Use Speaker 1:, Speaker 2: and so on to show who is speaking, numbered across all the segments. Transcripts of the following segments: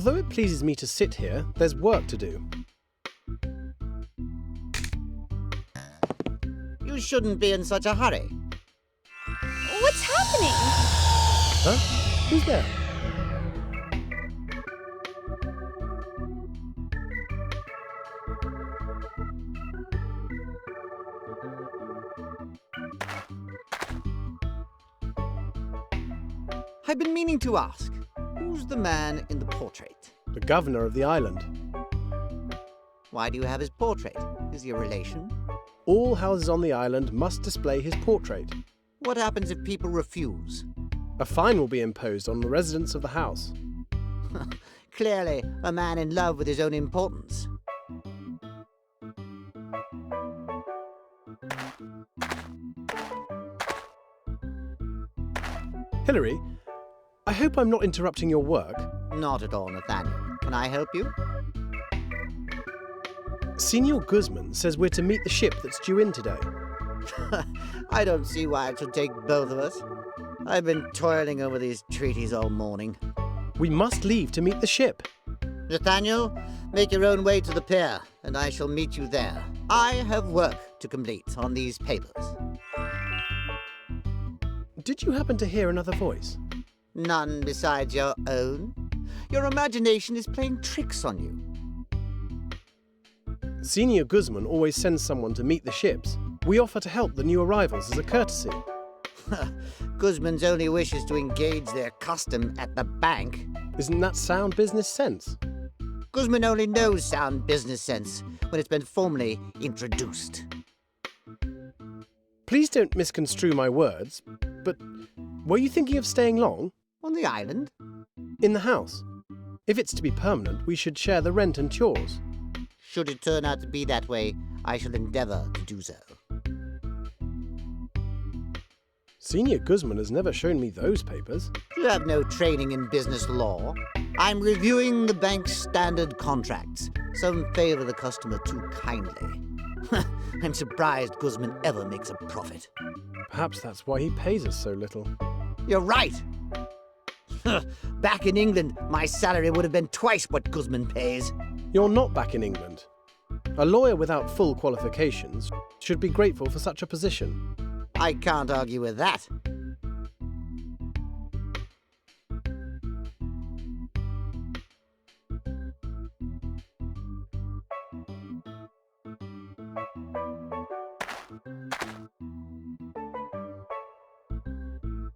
Speaker 1: Although it pleases me to sit here, there's work to do.
Speaker 2: You shouldn't be in such a hurry.
Speaker 3: What's happening?
Speaker 1: Huh? Who's there?
Speaker 2: I've been meaning to ask, who's the man in the portrait?
Speaker 1: The governor of the island.
Speaker 2: Why do you have his portrait? Is he a relation?
Speaker 1: All houses on the island must display his portrait.
Speaker 2: What happens if people refuse?
Speaker 1: A fine will be imposed on the residents of the house.
Speaker 2: Clearly, a man in love with his own importance.
Speaker 1: Hilary, I hope I'm not interrupting your work.
Speaker 2: Not at all, Nathaniel. Can I help you?
Speaker 1: Signor Guzman says we're to meet the ship that's due in today.
Speaker 2: I don't see why it should take both of us. I've been toiling over these treaties all morning.
Speaker 1: We must leave to meet the ship.
Speaker 2: Nathaniel, make your own way to the pier, and I shall meet you there. I have work to complete on these papers.
Speaker 1: Did you happen to hear another voice?
Speaker 2: None besides your own? Your imagination is playing tricks on you.
Speaker 1: Signor Guzman always sends someone to meet the ships. We offer to help the new arrivals as a courtesy.
Speaker 2: Guzman's only wish is to engage their custom at the bank.
Speaker 1: Isn't that sound business sense?
Speaker 2: Guzman only knows sound business sense when it's been formally introduced.
Speaker 1: Please don't misconstrue my words, but were you thinking of staying long?
Speaker 2: On the island?
Speaker 1: In the house? If it's to be permanent, we should share the rent and chores.
Speaker 2: Should it turn out to be that way, I shall endeavor to do so.
Speaker 1: Signor Guzman has never shown me those papers.
Speaker 2: You have no training in business law. I'm reviewing the bank's standard contracts. Some favor the customer too kindly. I'm surprised Guzman ever makes a profit.
Speaker 1: Perhaps that's why he pays us so little.
Speaker 2: You're right. Back in England, my salary would have been twice what Guzman pays.
Speaker 1: You're not back in England. A lawyer without full qualifications should be grateful for such a position.
Speaker 2: I can't argue with that.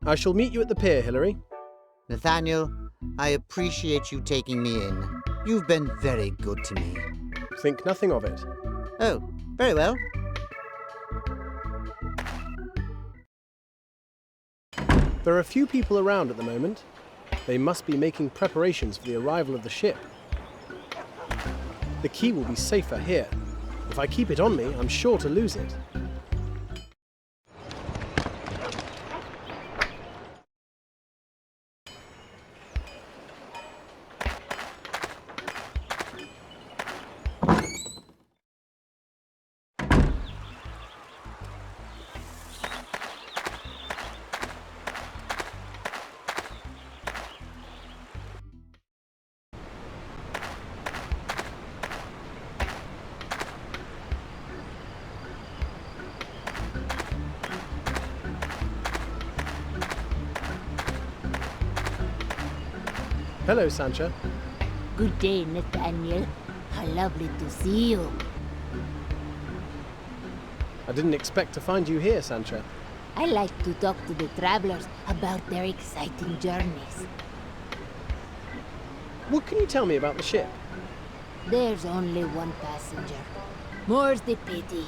Speaker 1: I shall meet you at the pier, Hilary.
Speaker 2: Nathaniel, I appreciate you taking me in. You've been very good to me.
Speaker 1: Think nothing of it.
Speaker 2: Oh, very well.
Speaker 1: There are few people around at the moment. They must be making preparations for the arrival of the ship. The key will be safer here. If I keep it on me, I'm sure to lose it. Hello, Sancha.
Speaker 4: Good day, Nathaniel. How lovely to see you.
Speaker 1: I didn't expect to find you here, Sancha.
Speaker 4: I like to talk to the travelers about their exciting journeys.
Speaker 1: What can you tell me about the ship?
Speaker 4: There's only one passenger. More's the pity.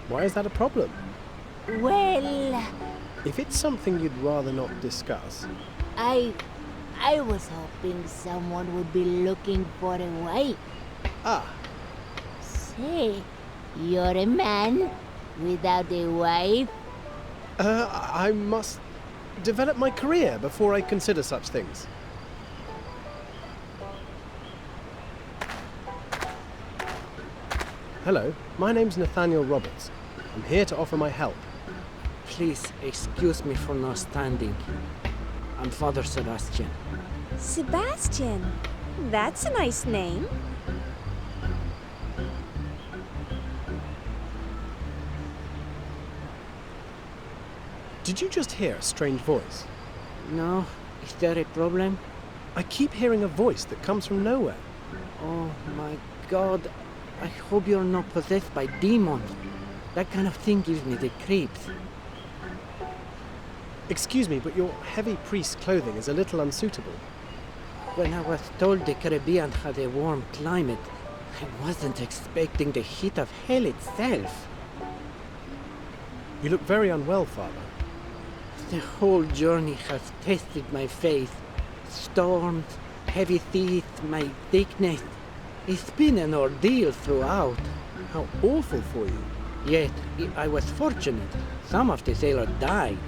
Speaker 1: Why is that a problem?
Speaker 4: Well,
Speaker 1: If it's something you'd rather not discuss...
Speaker 4: I was hoping someone would be looking for a wife.
Speaker 1: Ah,
Speaker 4: Say, you're a man without a wife?
Speaker 1: I must develop my career before I consider such things. Hello, my name's Nathaniel Roberts. I'm here to offer my help.
Speaker 5: Please excuse me for not standing. I'm Father Sebastian.
Speaker 3: Sebastian. That's a nice name.
Speaker 1: Did you just hear a strange voice?
Speaker 5: No, is there a problem?
Speaker 1: I keep hearing a voice that comes from nowhere.
Speaker 5: Oh my god, I hope you're not possessed by demons. That kind of thing gives me the creeps.
Speaker 1: Excuse me, but your heavy priest clothing is a little unsuitable.
Speaker 5: When I was told the Caribbean had a warm climate, I wasn't expecting the heat of hell itself.
Speaker 1: You look very unwell, Father.
Speaker 5: The whole journey has tested my faith. Storms, heavy seas, my thickness. It's been an ordeal throughout.
Speaker 1: How awful for you.
Speaker 5: Yet, I was fortunate. Some of the sailors died.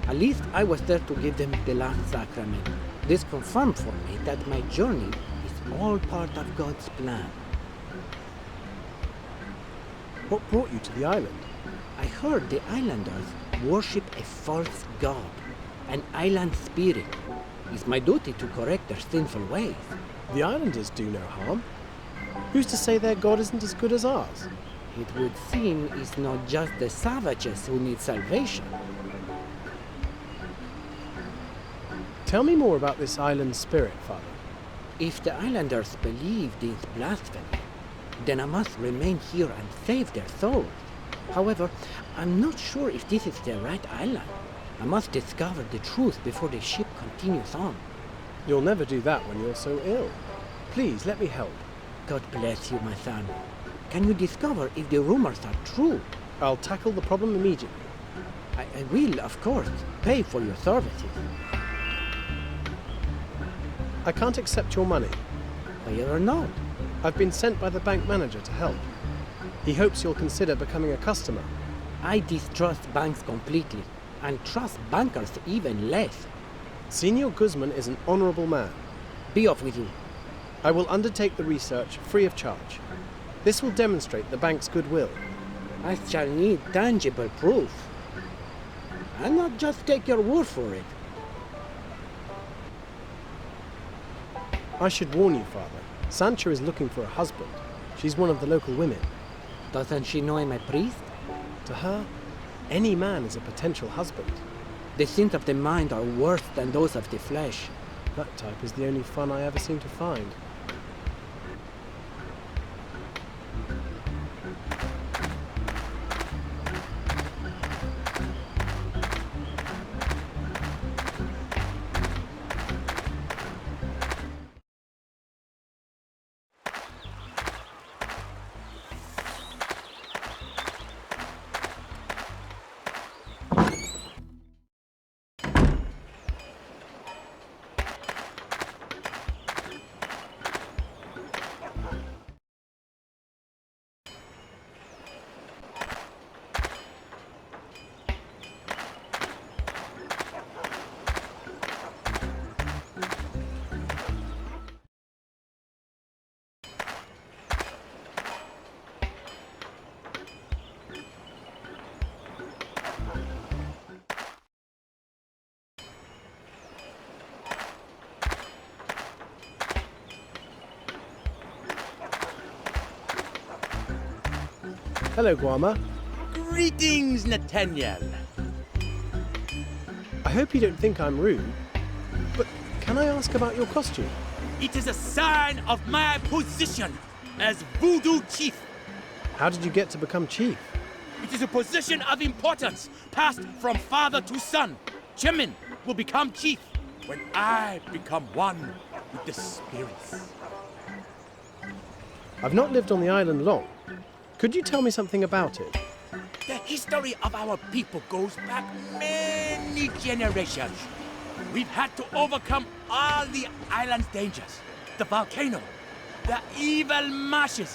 Speaker 5: At least I was there to give them the last sacrament. This confirmed for me that my journey is all part of God's plan.
Speaker 1: What brought you to the island?
Speaker 5: I heard the islanders worship a false god, an island spirit. It's my duty to correct their sinful ways.
Speaker 1: The islanders do no harm. Who's to say their god isn't as good as ours?
Speaker 5: It would seem it's not just the savages who need salvation.
Speaker 1: Tell me more about this island spirit, Father.
Speaker 5: If the islanders believe this blasphemy, then I must remain here and save their souls. However, I'm not sure if this is the right island. I must discover the truth before the ship continues on.
Speaker 1: You'll never do that when you're so ill. Please, let me help.
Speaker 5: God bless you, my son. Can you discover if the rumors are true?
Speaker 1: I'll tackle the problem immediately.
Speaker 5: I will, of course, pay for your services.
Speaker 1: I can't accept your money.
Speaker 5: Why or not?
Speaker 1: I've been sent by the bank manager to help. He hopes you'll consider becoming a customer.
Speaker 5: I distrust banks completely, and trust bankers even less.
Speaker 1: Senor Guzman is an honorable man.
Speaker 5: Be off with you.
Speaker 1: I will undertake the research free of charge. This will demonstrate the bank's goodwill.
Speaker 5: I shall need tangible proof. I'll not just take your word for it.
Speaker 1: I should warn you, Father. Sancha is looking for a husband. She's one of the local women.
Speaker 5: Doesn't she know I'm a priest?
Speaker 1: To her, any man is a potential husband.
Speaker 5: The sins of the mind are worse than those of the flesh.
Speaker 1: That type is the only fun I ever seem to find. Hello, Guama.
Speaker 6: Greetings, Nathaniel.
Speaker 1: I hope you don't think I'm rude, but can I ask about your costume?
Speaker 6: It is a sign of my position as Voodoo Chief.
Speaker 1: How did you get to become chief?
Speaker 6: It is a position of importance passed from father to son. Chairman will become chief when I become one with the spirits.
Speaker 1: I've not lived on the island long. Could you tell me something about it?
Speaker 6: The history of our people goes back many generations. We've had to overcome all the island's dangers. The volcano, the evil marshes,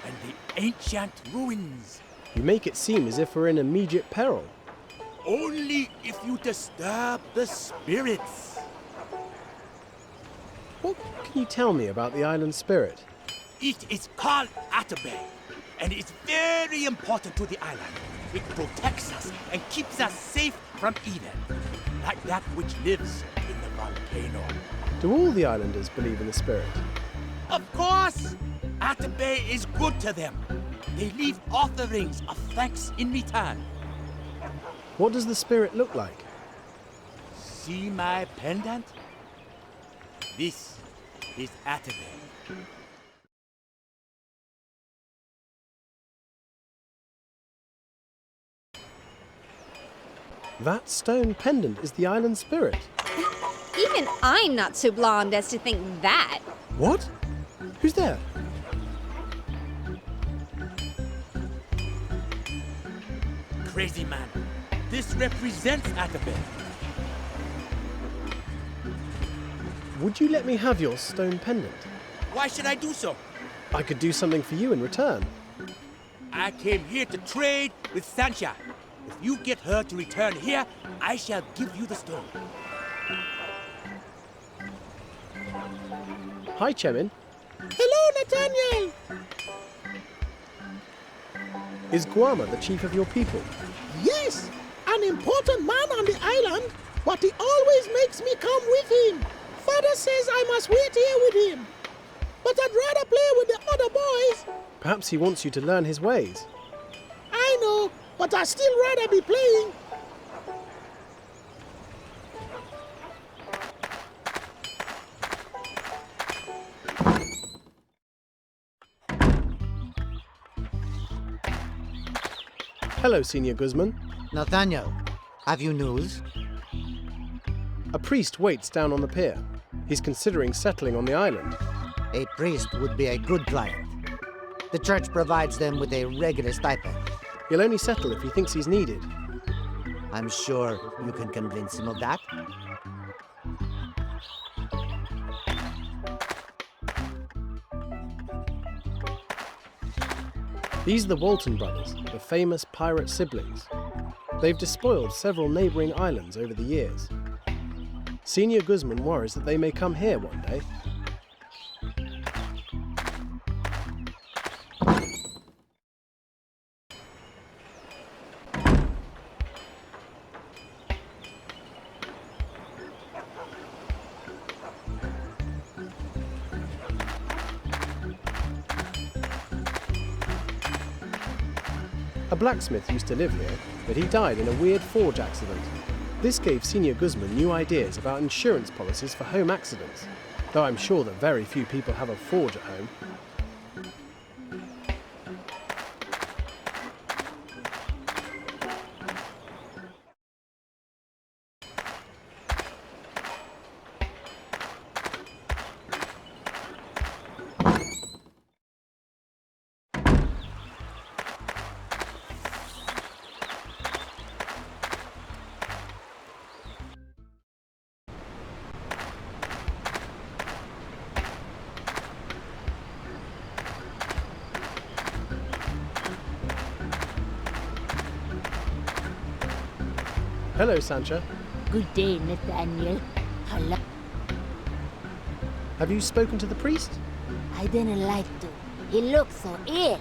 Speaker 6: and the ancient ruins.
Speaker 1: You make it seem as if we're in immediate peril.
Speaker 6: Only if you disturb the spirits.
Speaker 1: What can you tell me about the island spirit?
Speaker 6: It is called Atabey, and it's very important to the island. It protects us and keeps us safe from evil, like that which lives in volcano.
Speaker 1: Do all the islanders believe in the spirit?
Speaker 6: Of course! Atabey is good to them. They leave offerings of thanks in return.
Speaker 1: What does the spirit look like?
Speaker 6: See my pendant? This is Atabey.
Speaker 1: That stone pendant is the island spirit.
Speaker 3: Even I'm not so blonde as to think that.
Speaker 1: What? Who's there?
Speaker 6: Crazy man. This represents Atabey.
Speaker 1: Would you let me have your stone pendant?
Speaker 6: Why should I do so?
Speaker 1: I could do something for you in return.
Speaker 6: I came here to trade with Sancha. If you get her to return here, I shall give you the stone.
Speaker 1: Hi, Chemin.
Speaker 7: Hello, Nathaniel!
Speaker 1: Is Guama the chief of your people?
Speaker 7: Yes, an important man on the island, but he always makes me come with him. Father says I must wait here with him. But I'd rather play with the other boys.
Speaker 1: Perhaps he wants you to learn his ways.
Speaker 7: I know, but I'd still rather be playing.
Speaker 1: Hello, Senior Guzman.
Speaker 2: Nathaniel, have you news?
Speaker 1: A priest waits down on the pier. He's considering settling on the island.
Speaker 2: A priest would be a good client. The church provides them with a regular stipend.
Speaker 1: He'll only settle if he thinks he's needed.
Speaker 2: I'm sure you can convince him of that.
Speaker 1: These are the Walton brothers, the famous pirate siblings. They've despoiled several neighbouring islands over the years. Senior Guzman worries that they may come here one day. A blacksmith used to live here, but he died in a weird forge accident. This gave Senior Guzman new ideas about insurance policies for home accidents, though I'm sure that very few people have a forge at home. Hello, Sancha.
Speaker 4: Good day, Nathaniel. Hello.
Speaker 1: Have you spoken to the priest?
Speaker 4: I didn't like to. He looks so ill.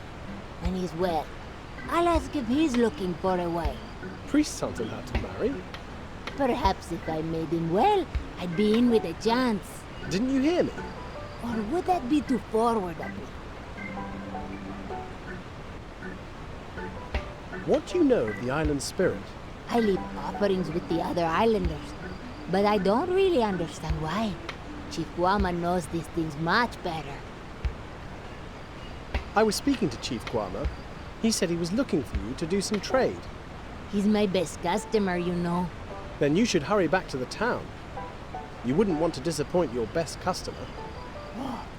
Speaker 4: And he's well. I'll ask if he's looking for a wife.
Speaker 1: Priests aren't allowed to marry.
Speaker 4: Perhaps if I made him well, I'd be in with a chance.
Speaker 1: Didn't you hear me?
Speaker 4: Or would that be too forward of me?
Speaker 1: What do you know of the island spirit?
Speaker 4: I leave offerings with the other islanders, but I don't really understand why. Chief Guama knows these things much better.
Speaker 1: I was speaking to Chief Guama. He said he was looking for you to do some trade.
Speaker 4: He's my best customer, you know.
Speaker 1: Then you should hurry back to the town. You wouldn't want to disappoint your best customer.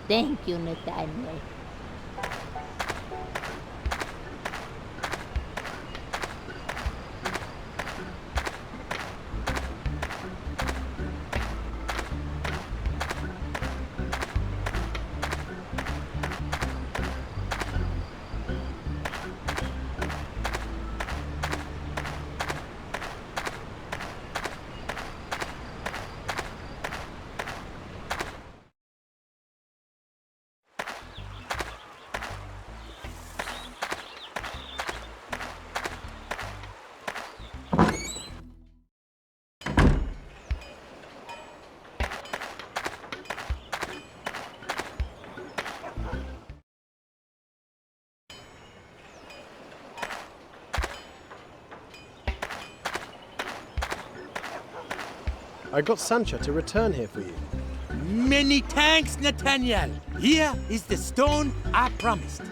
Speaker 4: Thank you, Nathaniel.
Speaker 1: I got Sancha to return here for you.
Speaker 6: Many thanks, Nathaniel. Here is the stone I promised.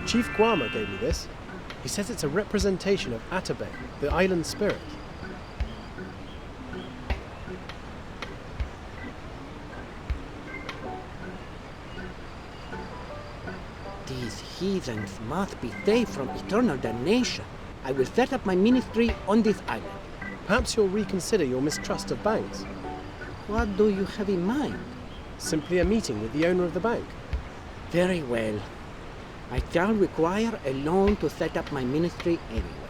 Speaker 1: Chief Guama gave me this. He says it's a representation of Atabey, the island spirit.
Speaker 5: These heathens must be saved from eternal damnation. I will set up my ministry on this island.
Speaker 1: Perhaps you'll reconsider your mistrust of banks.
Speaker 5: What do you have in mind?
Speaker 1: Simply a meeting with the owner of the bank.
Speaker 5: Very well. I shall require a loan to set up my ministry anyway.